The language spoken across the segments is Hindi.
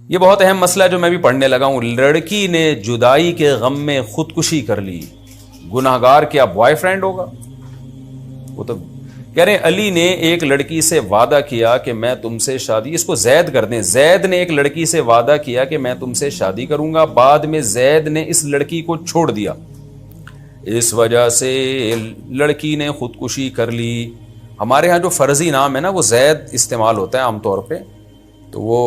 ये बहुत अहम मसला है जो मैं भी पढ़ने लगा हूं। लड़की ने जुदाई के गम में खुदकुशी कर ली, गुनाहगार क्या बॉयफ्रेंड होगा? वो तो कह रहे हैं अली ने एक लड़की से वादा किया कि मैं तुमसे शादी, इसको जैद कर दें, जैद ने एक लड़की से वादा किया कि मैं तुमसे शादी करूंगा, बाद में जैद ने इस लड़की को छोड़ दिया, इस वजह से लड़की ने खुदकुशी कर ली। हमारे यहाँ जो फर्जी नाम है ना वो जैद इस्तेमाल होता है आमतौर पे, तो वो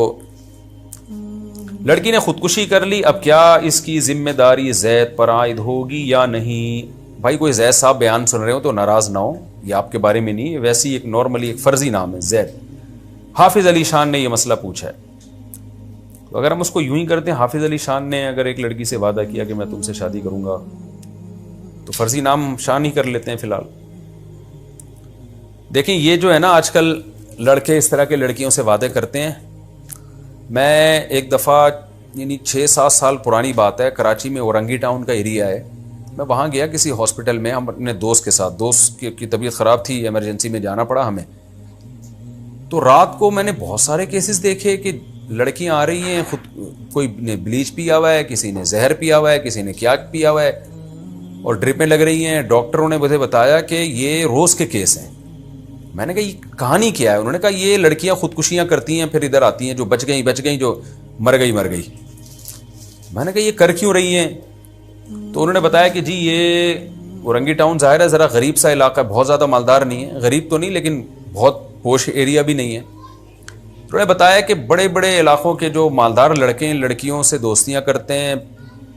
लड़की ने खुदकुशी कर ली। अब क्या इसकी जिम्मेदारी जैद पर आयद होगी या नहीं? भाई कोई जैद साहब बयान सुन रहे हो तो नाराज ना हो, ये आपके बारे में नहीं, वैसे ही एक नॉर्मली एक फर्जी नाम है जैद। हाफिज अली शान ने यह मसला पूछा है, तो अगर हम उसको यूं ही करते हैं, हाफिज अली शान ने अगर एक लड़की से वादा किया कि मैं तुमसे शादी करूंगा, तो फर्जी नाम शान ही कर लेते हैं फिलहाल। देखें ये जो है ना आजकल लड़के इस तरह के लड़कियों से वादे करते हैं। मैं एक दफ़ा, यानी 6-7 साल पुरानी बात है, कराची में औरंगी टाउन का एरिया है, मैं वहाँ गया किसी हॉस्पिटल में, हम अपने दोस्त के साथ, दोस्त की तबीयत ख़राब थी, इमरजेंसी में जाना पड़ा हमें। तो रात को मैंने बहुत सारे केसेस देखे कि लड़कियाँ आ रही हैं, खुद कोई ने ब्लीच पिया हुआ है, किसी ने जहर पिया हुआ है, किसी ने क्या पिया हुआ है, और ड्रिपें लग रही हैं। डॉक्टरों ने मुझे बताया कि ये रोज़ के केस हैं। मैंने कहा ये कहानी क्या है? उन्होंने कहा ये लड़कियां खुदकुशियां करती हैं, फिर इधर आती हैं, जो बच गई, जो मर गई। मैंने कहा ये कर क्यों रही हैं? तो उन्होंने बताया कि जी ये औरंगी टाउन ज़ाहिर है ज़रा गरीब सा इलाका, बहुत ज़्यादा मालदार नहीं है, गरीब तो नहीं लेकिन बहुत पोश एरिया भी नहीं है। उन्होंने बताया कि बड़े बड़े इलाकों के जो मालदार लड़के हैं लड़कियों से दोस्तियाँ करते हैं,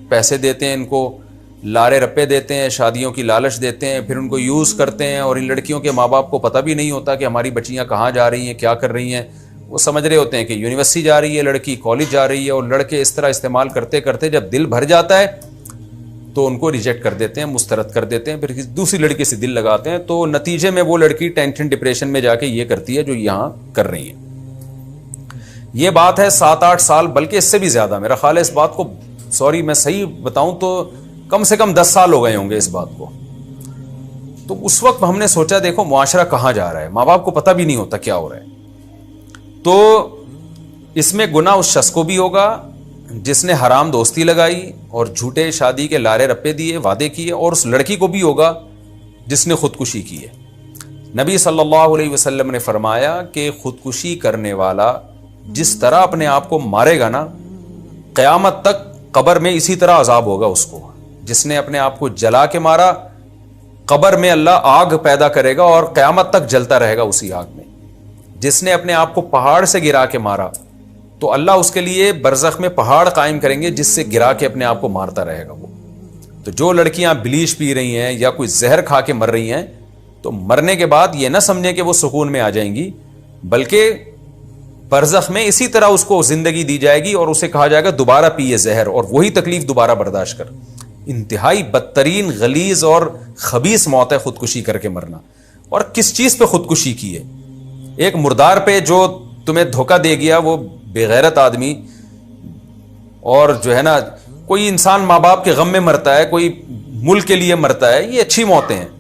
पैसे देते हैं, इनको लारे रप्पे देते हैं, शादियों की लालच देते हैं, फिर उनको यूज़ करते हैं, और इन लड़कियों के माँ बाप को पता भी नहीं होता कि हमारी बच्चियाँ कहाँ जा रही हैं, क्या कर रही हैं। वो समझ रहे होते हैं कि यूनिवर्सिटी जा रही है लड़की, कॉलेज जा रही है, और लड़के इस तरह इस्तेमाल करते करते जब दिल भर जाता है तो उनको रिजेक्ट कर देते हैं, मुस्तरद कर देते हैं, फिर दूसरी लड़की से दिल लगाते हैं। तो नतीजे में वो लड़की टेंशन डिप्रेशन में जाके ये करती है जो यहाँ कर रही है। ये बात है 7-8 साल, बल्कि इससे भी ज़्यादा, मेरा ख्याल है इस बात को, सॉरी मैं सही बताऊँ तो कम से कम 10 साल हो गए होंगे इस बात को। तो उस वक्त हमने सोचा देखो मुआशरा कहाँ जा रहा है, माँ बाप को पता भी नहीं होता क्या हो रहा है। तो इसमें गुनाह उस शख्स को भी होगा जिसने हराम दोस्ती लगाई और झूठे शादी के लारे रप्पे दिए, वादे किए, और उस लड़की को भी होगा जिसने खुदकुशी की है। नबी सल्लल्लाहु अलैहि वसल्लम ने फरमाया कि खुदकुशी करने वाला जिस तरह अपने आप को मारेगा ना, क़यामत तक कब्र में इसी तरह अजाब होगा उसको। जिसने अपने आप को जला के मारा, कब्र में अल्लाह आग पैदा करेगा और क़यामत तक जलता रहेगा उसी आग में। जिसने अपने आप को पहाड़ से गिरा के मारा, तो अल्लाह उसके लिए बरज़ख में पहाड़ कायम करेंगे जिससे गिरा के अपने आप को मारता रहेगा वो। तो जो लड़कियां ब्लीच पी रही हैं या कोई जहर खा के मर रही हैं, तो मरने के बाद ये ना समझें कि वो सुकून में आ जाएंगी, बल्कि बरज़ख में इसी तरह उसको जिंदगी दी जाएगी और उसे कहा जाएगा दोबारा पिए जहर, और वही तकलीफ दोबारा बर्दाश्त कर। इंतहाई बदतरीन, गलीज और खबीस मौत है खुदकुशी करके मरना। और किस चीज़ पे खुदकुशी की है? एक मुर्दार पे जो तुम्हें धोखा दे गया, वो बेगैरत आदमी, और जो है ना कोई इंसान माँ बाप के गम में मरता है, कोई मुल्क के लिए मरता है, ये अच्छी मौतें हैं।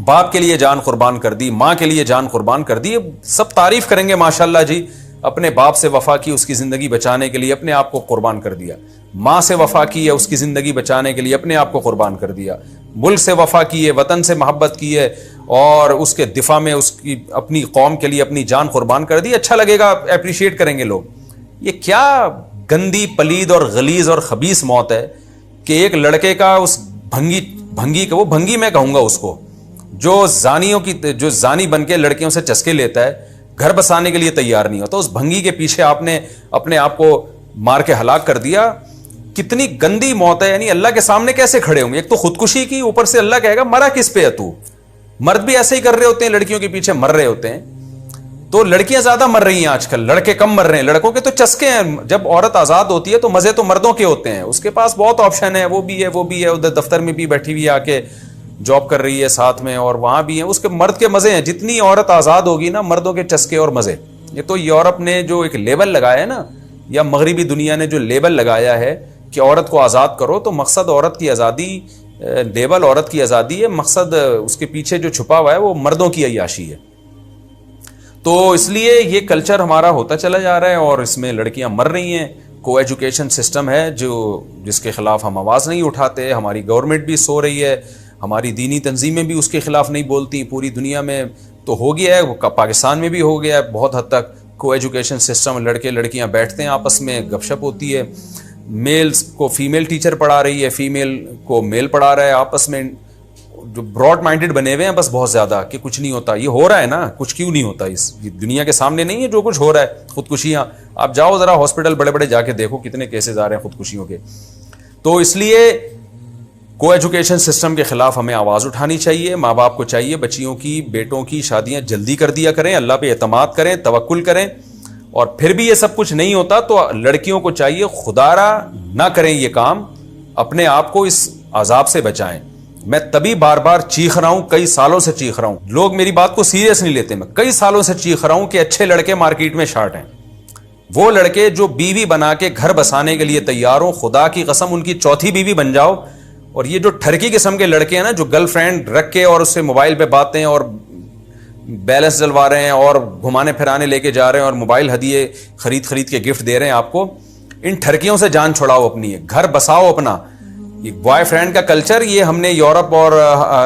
बाप के लिए जान कुर्बान कर दी, माँ के लिए जान कुर्बान कर दी, सब तारीफ करेंगे माशाल्लाह जी, अपने बाप से वफा की, उसकी ज़िंदगी बचाने के लिए अपने आप को कुर्बान कर दिया। माँ से वफा की है, उसकी ज़िंदगी बचाने के लिए अपने आप को कुर्बान कर दिया। मुल्क से वफा की है, वतन से मोहब्बत की है, और उसके दिफा में उसकी अपनी कौम के लिए अपनी जान कुर्बान कर दी। अच्छा लगेगा, अप्रिशिएट करेंगे लोग। ये क्या गंदी, पलीद और गलीज और खबीस मौत है कि एक लड़के का उस भंगी का, वो भंगी मैं कहूँगा उसको, जो जानी बन के लड़कियों से चस्के लेता है, घर बसाने के लिए तैयार नहीं होता, उस भंगी के पीछे आपने अपने आप को मार के हलाक कर दिया। कितनी गंदी मौत है। यानी अल्लाह के सामने कैसे खड़े होंगे? एक तो खुदकुशी की, ऊपर से अल्लाह कहेगा मरा किस पे है तू। मर्द भी ऐसे ही कर रहे होते हैं, लड़कियों के पीछे मर रहे होते हैं। तो लड़कियां ज्यादा मर रही हैं आजकल, लड़के कम मर रहे हैं। लड़कों के तो चस्के हैं। जब औरत आजाद होती है तो मजे तो मर्दों के होते हैं, उसके पास बहुत ऑप्शन है, वो भी है, उधर दफ्तर में भी बैठी हुई आके जॉब कर रही है साथ में, और वहां भी है, उसके मर्द के मजे हैं। जितनी औरत आजाद होगी ना, मर्दों के चस्के और मजे। ये तो यूरोप ने जो एक लेबल लगाया है ना, या मगरिबी दुनिया ने जो लेबल लगाया है कि औरत को आज़ाद करो, तो मकसद औरत की आज़ादी, लेबल औरत की आज़ादी है, मकसद उसके पीछे जो छुपा हुआ है वो मर्दों की अय्याशी है। तो इसलिए ये कल्चर हमारा होता चला जा रहा है और इसमें लड़कियां मर रही हैं। को एजुकेशन सिस्टम है जिसके खिलाफ हम आवाज़ नहीं उठाते, हमारी गवर्नमेंट भी सो रही है, हमारी दीनी तंजीमें भी उसके खिलाफ नहीं बोलती। पूरी दुनिया में तो हो गया है, पाकिस्तान में भी हो गया है बहुत हद तक को एजुकेशन सिस्टम। लड़के लड़कियां बैठते हैं आपस में, गपशप होती है, मेल्स को फीमेल टीचर पढ़ा रही है, फीमेल को मेल पढ़ा रहा है, आपस में जो ब्रॉड माइंडेड बने हुए हैं बस बहुत ज़्यादा कि कुछ नहीं होता। ये हो रहा है ना, कुछ क्यों नहीं होता, इस दुनिया के सामने नहीं है जो कुछ हो रहा है। खुदकुशियाँ, आप जाओ ज़रा हॉस्पिटल बड़े बड़े जाके देखो कितने केसेस आ रहे हैं खुदकुशियों के। तो इसलिए को एजुकेशन सिस्टम के खिलाफ हमें आवाज़ उठानी चाहिए। माँ बाप को चाहिए बच्चियों की, बेटों की शादियाँ जल्दी कर दिया करें, अल्लाह पे एतमाद करें, तवक्कुल करें। और फिर भी ये सब कुछ नहीं होता तो लड़कियों को चाहिए खुदारा ना करें ये काम, अपने आप को इस अजाब से बचाएं। मैं तभी बार बार चीख रहा हूं, कई सालों से चीख रहा हूं, लोग मेरी बात को सीरियस नहीं लेते। मैं कई सालों से चीख रहा हूं कि अच्छे लड़के मार्केट में शार्ट हैं। वो लड़के जो बीवी बना के घर बसाने के लिए तैयार हो, खुदा की कसम उनकी चौथी बीवी बन जाओ। और ये जो ठरकी किस्म के लड़के हैं ना, जो गर्लफ्रेंड रख के और उससे मोबाइल पे बातें और बैलेंस डलवा रहे हैं और घुमाने फिराने लेके जा रहे हैं और मोबाइल हदिये खरीद खरीद के गिफ्ट दे रहे हैं आपको, इन ठरकियों से जान छुड़ाओ अपनी, घर बसाओ अपना। ये बॉयफ्रेंड का कल्चर ये हमने यूरोप और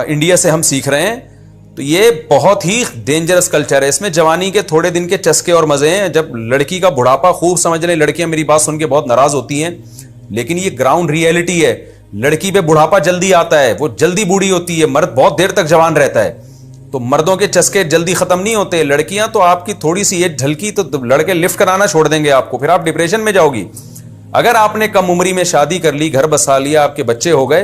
इंडिया से हम सीख रहे हैं। तो ये बहुत ही डेंजरस कल्चर है। इसमें जवानी के थोड़े दिन के चस्के और मजे हैं, जब लड़की का बुढ़ापा खूब समझ लें। लड़कियां मेरी बात सुन के बहुत नाराज होती हैं, लेकिन ये ग्राउंड रियलिटी है। लड़की पे बुढ़ापा जल्दी आता है, वो जल्दी बूढ़ी होती है, मर्द बहुत देर तक जवान रहता है। तो मर्दों के चस्के जल्दी खत्म नहीं होते। लड़कियां तो आपकी थोड़ी सी एज ढलकी तो लड़के लिफ्ट कराना छोड़ देंगे आपको, फिर आप डिप्रेशन में जाओगी। अगर आपने कम उम्री में शादी कर ली, घर बसा लिया, आपके बच्चे हो गए,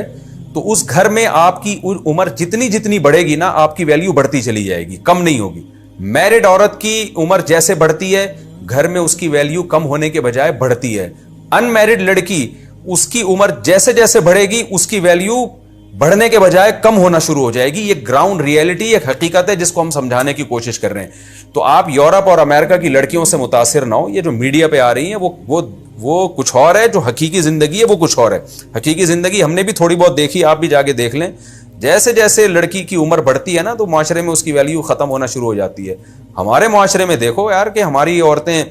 तो उस घर में आपकी उम्र जितनी जितनी बढ़ेगी ना, आपकी वैल्यू बढ़ती चली जाएगी, कम नहीं होगी। मैरिड औरत की उम्र जैसे बढ़ती है, घर में उसकी वैल्यू कम होने के बजाय बढ़ती है। अनमैरिड लड़की, उसकी उम्र जैसे जैसे बढ़ेगी, उसकी वैल्यू बढ़ने के बजाय कम होना शुरू हो जाएगी। ये ग्राउंड रियलिटी, एक हकीकत है जिसको हम समझाने की कोशिश कर रहे हैं। तो आप यूरोप और अमेरिका की लड़कियों से मुतासिर ना हो। ये जो मीडिया पे आ रही हैं वो कुछ और है, जो हकीकी जिंदगी है वो कुछ और है। हकीकी जिंदगी हमने भी थोड़ी बहुत देखी, आप भी जाके देख लें। जैसे जैसे लड़की की उम्र बढ़ती है ना, तो माशरे में उसकी वैल्यू खत्म होना शुरू हो जाती है। हमारे माशरे में देखो यार कि हमारी औरतें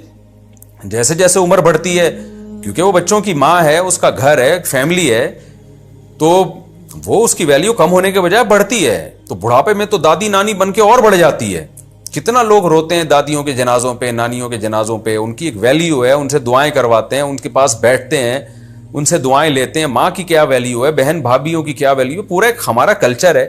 जैसे जैसे उम्र बढ़ती है, क्योंकि वो बच्चों की माँ है, उसका घर है, फैमिली है, तो वो उसकी वैल्यू कम होने के बजाय बढ़ती है। तो बुढ़ापे में तो दादी नानी बन के और बढ़ जाती है। कितना लोग रोते हैं दादियों के जनाजों पे, नानियों के जनाजों पे। उनकी एक वैल्यू है, उनसे दुआएं करवाते हैं, उनके पास बैठते हैं, उनसे दुआएं लेते हैं। माँ की क्या वैल्यू है, बहन भाभीियों की क्या वैल्यू है, पूरा एक हमारा कल्चर है।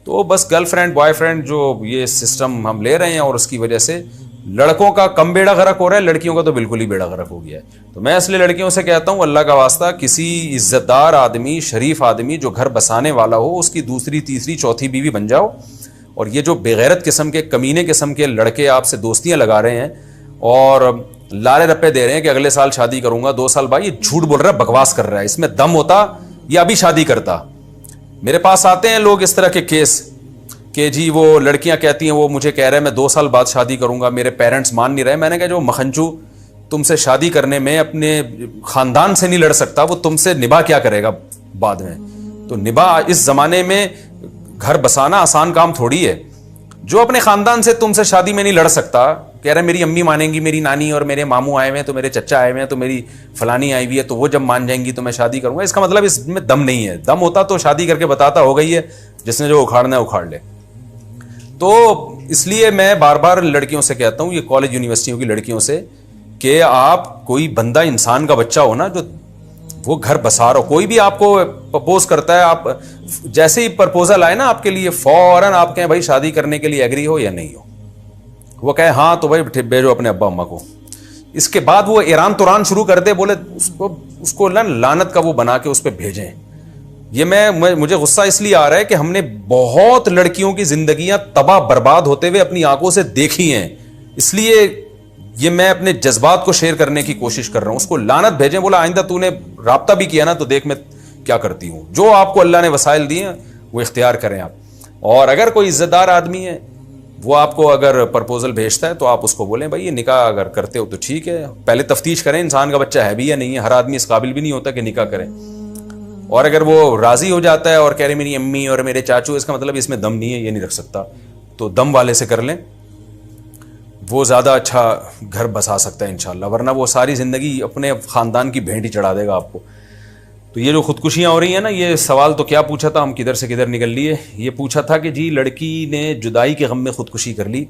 तो बस गर्लफ्रेंड बॉयफ्रेंड जो ये सिस्टम हम ले रहे हैं, और उसकी वजह से लड़कों का कम बेड़ा गर्क हो रहा है, लड़कियों का तो बिल्कुल ही बेड़ा गर्क हो गया है। तो मैं इसलिए लड़कियों से कहता हूं, अल्लाह का वास्ता, किसी इज्जतदार आदमी, शरीफ आदमी जो घर बसाने वाला हो, उसकी दूसरी तीसरी चौथी बीवी बन जाओ। और ये जो बेगैरत किस्म के, कमीने किस्म के लड़के आपसे दोस्तियां लगा रहे हैं और लारे रप्पे दे रहे हैं कि अगले साल शादी करूंगा, 2 साल बाद, ये झूठ बोल रहा है, बकवास कर रहा है। इसमें दम होता या अभी शादी करता। मेरे पास आते हैं लोग इस तरह के केस कि जी वो लड़कियां कहती हैं, वो मुझे कह रहे हैं मैं 2 साल बाद शादी करूंगा, मेरे पेरेंट्स मान नहीं रहे। मैंने कहा जो मखंचू तुमसे शादी करने में अपने खानदान से नहीं लड़ सकता, वो तुमसे निभा क्या करेगा बाद में। तो निभा इस जमाने में घर बसाना आसान काम थोड़ी है। जो अपने खानदान से तुमसे शादी में नहीं लड़ सकता, कह रहे मेरी अम्मी मानेंगी, मेरी नानी और मेरे मामू आए हुए हैं, तो मेरे चचा आए हुए हैं, तो मेरी फलानी आई हुई है, तो वो जब मान जाएंगी तो मैं शादी करूंगा। इसका मतलब इसमें दम नहीं है। दम होता तो शादी करके बताता, हो गई है, जिसने जो उखाड़ना है उखाड़ ले। तो इसलिए मैं बार बार लड़कियों से कहता हूं, ये कॉलेज यूनिवर्सिटियों की लड़कियों से, कि आप कोई बंदा, इंसान का बच्चा हो ना, जो वो घर बसा रहा हो। कोई भी आपको प्रपोज करता है, आप जैसे ही प्रपोजल आए ना आपके लिए, फौरन आप कहें भाई शादी करने के लिए एग्री हो या नहीं हो। वो कहे हाँ तो भाई भेजो अपने अब्बा अम्मा को। इसके बाद वो ईरान तुरान शुरू कर दे, बोले उसको लानत का वो बना के उस पर भेजें। ये मुझे गुस्सा इसलिए आ रहा है कि हमने बहुत लड़कियों की जिंदगियां तबाह बर्बाद होते हुए अपनी आंखों से देखी हैं। इसलिए ये मैं अपने जज्बात को शेयर करने की कोशिश कर रहा हूं। उसको लानत भेजें, बोला आइंदा तूने राब्ता भी किया ना तो देख मैं क्या करती हूं। जो आपको अल्लाह ने वसाइल दिए हैं वो इख्तियार करें आप। और अगर कोई इज्जतदार आदमी है, वो आपको अगर प्रपोजल भेजता है, तो आप उसको बोलें भाई ये निकाह अगर करते हो तो ठीक है, पहले तफ्तीश करें इंसान का बच्चा है भी या नहीं है। हर आदमी इस काबिल भी नहीं होता कि निकाह करें। और अगर वो राजी हो जाता है और कह रहे मेरी अम्मी और मेरे चाचू, इसका मतलब इसमें दम नहीं है, ये नहीं रख सकता, तो दम वाले से कर लें। वो ज़्यादा अच्छा घर बसा सकता है इंशाल्लाह, वरना वो सारी ज़िंदगी अपने ख़ानदान की भेंट ही चढ़ा देगा आपको। तो ये जो खुदकुशियाँ हो रही हैं ना, ये सवाल तो क्या पूछा था, हम किधर से किधर निकल लिए। ये पूछा था कि जी लड़की ने जुदाई के गम में खुदकुशी कर ली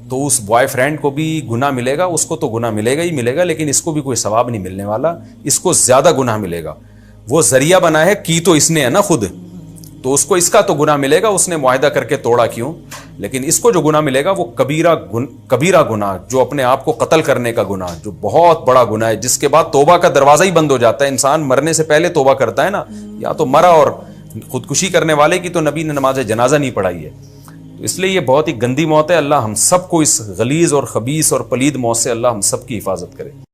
तो उस बॉयफ्रेंड को भी गुनाह मिलेगा? उसको तो गुनाह मिलेगा ही मिलेगा, लेकिन इसको भी कोई सवाब नहीं मिलने वाला, इसको ज़्यादा गुनाह मिलेगा। वो जरिया बना है, की तो इसने है ना खुद, तो उसको इसका तो गुनाह मिलेगा, उसने मुआहदा करके तोड़ा क्यों। लेकिन इसको जो गुनाह मिलेगा वो कबीरा गुनाह, जो अपने आप को कत्ल करने का गुनाह, जो बहुत बड़ा गुनाह है, जिसके बाद तौबा का दरवाजा ही बंद हो जाता है। इंसान मरने से पहले तौबा करता है ना, या तो मरा। और खुदकुशी करने वाले की तो नबी ने नमाज जनाजा नहीं पढ़ाई है। तो इसलिए ये बहुत ही गंदी मौत है। अल्लाह हम सबको इस गलीज और खबीस और पलीद मौत से अल्लाह हम सब की हिफाजत करे।